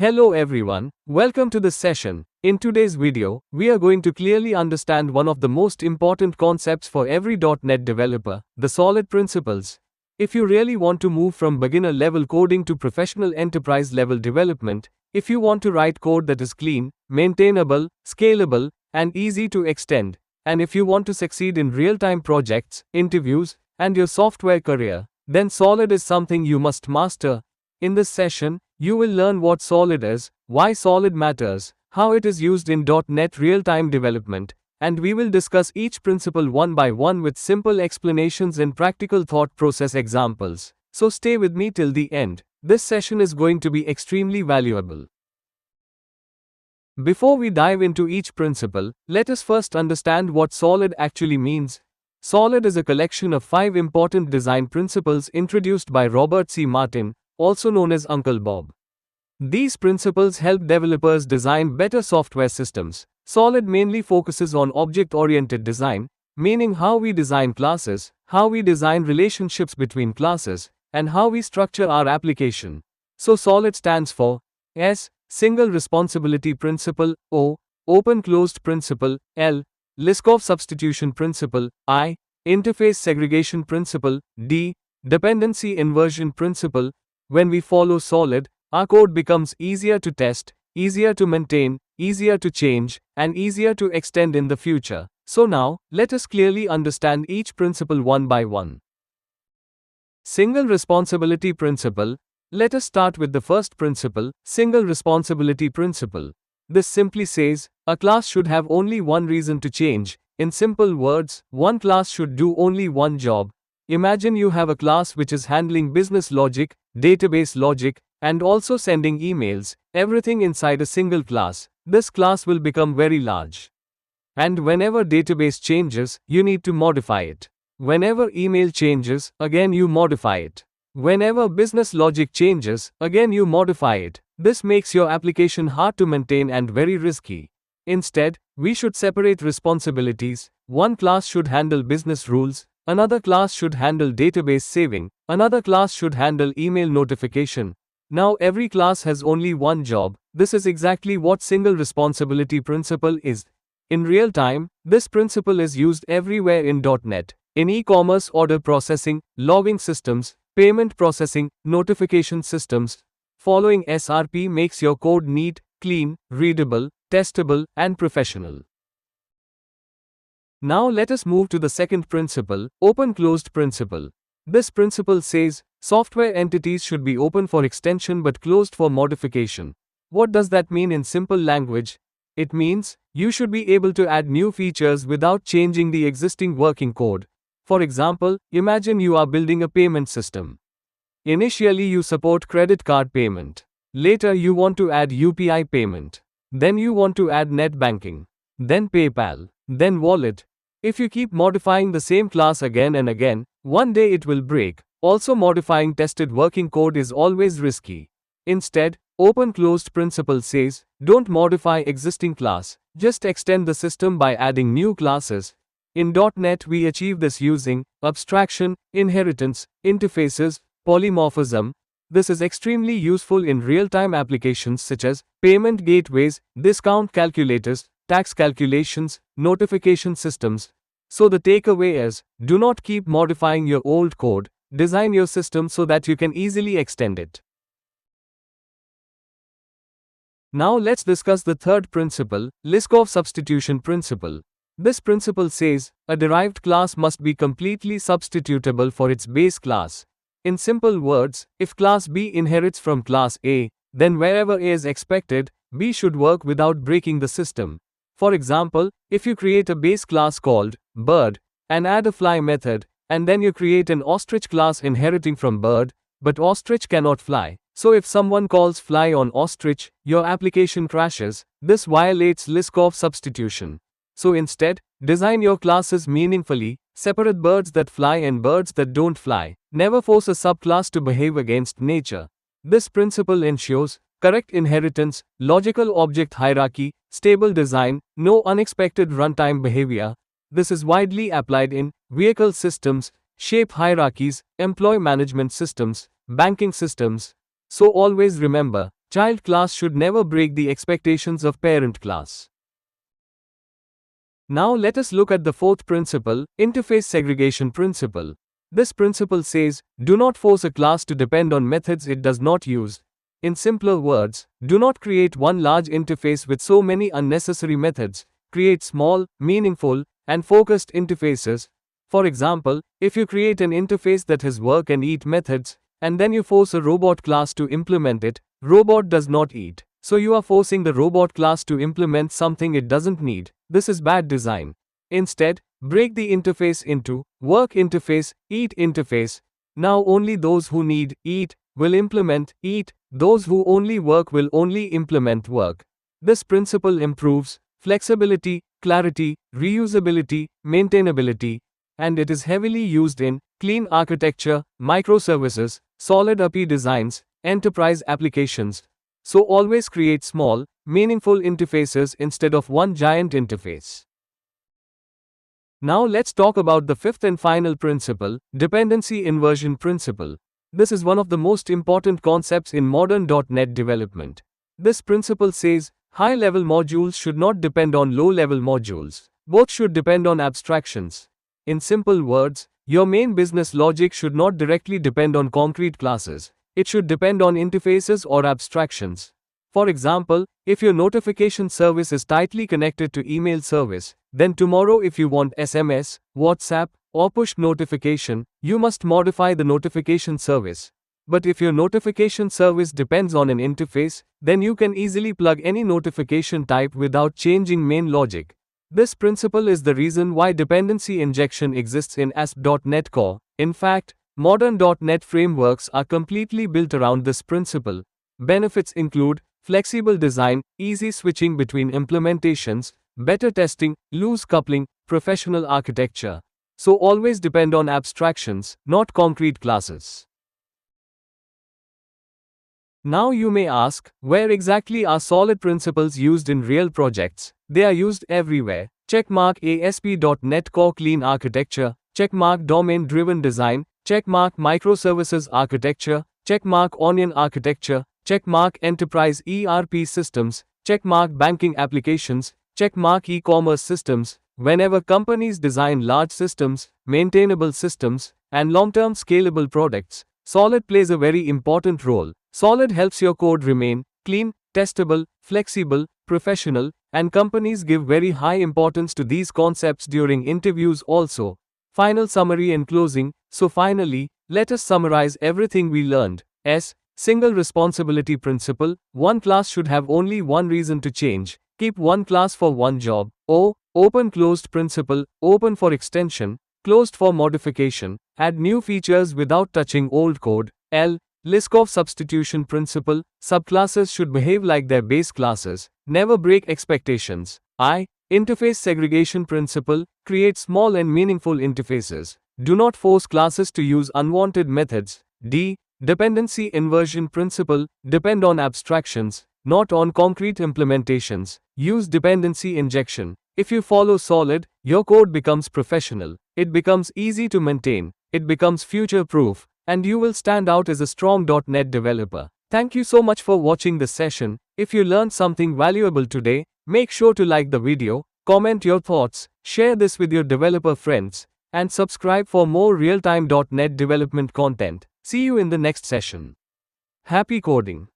Hello everyone, welcome to this session. In today's video, we are going to clearly understand one of the most important concepts for every .NET developer, the solid principles. If you really want to move from beginner level coding to professional enterprise level development, if you want to write code that is clean, maintainable, scalable, and easy to extend, and if you want to succeed in real-time projects, interviews, and your software career, then solid is something you must master. In this session, you will learn what solid is, why solid matters, how it is used in .NET real-time development, and we will discuss each principle one by one with simple explanations and practical thought process examples. So stay with me till the end. This session is going to be extremely valuable. Before we dive into each principle, let us first understand what solid actually means. Solid is a collection of 5 important design principles introduced by Robert C. Martin, also known as Uncle Bob. These principles help developers design better software systems. Solid mainly focuses on object-oriented design, meaning how we design classes, how we design relationships between classes, and how we structure our application. So solid stands for S. Single Responsibility Principle, O. Open-Closed Principle, L. Liskov Substitution Principle, I. Interface Segregation Principle, D. Dependency Inversion Principle. When we follow solid, our code becomes easier to test, easier to maintain, easier to change, and easier to extend in the future. So now, let us clearly understand each principle one by one. Single Responsibility Principle. Let us start with the first principle, Single Responsibility Principle. This simply says, a class should have only one reason to change. In simple words, one class should do only one job. Imagine you have a class which is handling business logic, database logic, and also sending emails, everything inside a single class. This class will become very large. And whenever database changes, you need to modify it. Whenever email changes, again you modify it. Whenever business logic changes, again you modify it. This makes your application hard to maintain and very risky. Instead, we should separate responsibilities. One class should handle business rules, another class should handle database saving, another class should handle email notification. Now every class has only one job. This is exactly what Single Responsibility Principle is. In real time, this principle is used everywhere in .NET. In e-commerce order processing, logging systems, payment processing, notification systems. Following SRP makes your code neat, clean, readable, testable, and professional. Now let us move to the second principle, Open-Closed Principle. This principle says, software entities should be open for extension but closed for modification. What does that mean in simple language? It means, you should be able to add new features without changing the existing working code. For example, imagine you are building a payment system. Initially you support credit card payment. Later you want to add UPI payment. Then you want to add net banking. Then PayPal. Then wallet. If you keep modifying the same class again and again, one day it will break. Also, modifying tested working code is always risky. Instead, Open-Closed Principle says, don't modify existing class, just extend the system by adding new classes. In .NET we achieve this using abstraction, inheritance, interfaces, polymorphism. This is extremely useful in real-time applications such as payment gateways, discount calculators, tax calculations, notification systems. So the takeaway is, do not keep modifying your old code, design your system so that you can easily extend it. Now let's discuss the third principle, Liskov Substitution Principle. This principle says, a derived class must be completely substitutable for its base class. In simple words, if class B inherits from class A, then wherever A is expected, B should work without breaking the system. For example, if you create a base class called bird and add a fly method, and then you create an ostrich class inheriting from bird, but ostrich cannot fly. So if someone calls fly on ostrich, your application crashes. This violates Liskov substitution. So instead, design your classes meaningfully, separate birds that fly and birds that don't fly. Never force a subclass to behave against nature. This principle ensures correct inheritance, logical object hierarchy, stable design, no unexpected runtime behavior. This is widely applied in vehicle systems, shape hierarchies, employee management systems, banking systems. So always remember, Child class should never break the expectations of parent class. Now let us look at the fourth principle, Interface Segregation Principle. This principle says, do not force a class to depend on methods it does not use. In simpler words, do not create one large interface with so many unnecessary methods. Create small, meaningful, and focused interfaces. For example, if you create an interface that has work and eat methods, and then you force a robot class to implement it, robot does not eat. So you are forcing the robot class to implement something it doesn't need. This is bad design. Instead, break the interface into work interface, eat interface. Now only those who need eat will implement eat, those who only work will only implement work. This principle improves flexibility, clarity, reusability, maintainability, and it is heavily used in clean architecture, microservices, solid API designs, enterprise applications. So always create small, meaningful interfaces instead of one giant interface. Now let's talk about the fifth and final principle, Dependency Inversion Principle. This is one of the most important concepts in modern .NET development. This principle says, high-level modules should not depend on low-level modules. Both should depend on abstractions. In simple words, your main business logic should not directly depend on concrete classes. It should depend on interfaces or abstractions. For example, if your notification service is tightly connected to email service, then tomorrow if you want SMS, WhatsApp, or push notification, you must modify the notification service. But if your notification service depends on an interface, then you can easily plug any notification type without changing main logic. This principle is the reason why dependency injection exists in ASP.NET Core. In fact, modern .NET frameworks are completely built around this principle. Benefits include flexible design, easy switching between implementations, better testing, loose coupling, professional architecture. So always depend on abstractions, not concrete classes. Now you may ask, where exactly are solid principles used in real projects? They are used everywhere. Checkmark ASP.NET Core Clean Architecture, checkmark Domain-Driven Design, checkmark Microservices Architecture, checkmark Onion Architecture, checkmark Enterprise ERP Systems, checkmark Banking Applications, checkmark E-commerce Systems. Whenever companies design large systems, maintainable systems, and long-term scalable products, Solid plays a very important role. Solid helps your code remain clean, testable, flexible, professional, and companies give very high importance to these concepts during interviews also. Final summary and closing. So finally, let us summarize everything we learned. S. Single responsibility principle. One class should have only one reason to change. Keep one class for one job. O. Open-closed principle. Open for extension, closed for modification. Add new features without touching old code. L. Liskov Substitution Principle. Subclasses should behave like their base classes. Never break expectations. I. Interface Segregation Principle. Create small and meaningful interfaces. Do not force classes to use unwanted methods. D. Dependency Inversion Principle. Depend on abstractions, not on concrete implementations. Use dependency injection. If you follow Solid, your code becomes professional. It becomes easy to maintain. It becomes future-proof. And you will stand out as a strong .NET developer. Thank you so much for watching this session. If you learned something valuable today, make sure to like the video, comment your thoughts, share this with your developer friends, and subscribe for more real-time .NET development content. See you in the next session. Happy coding!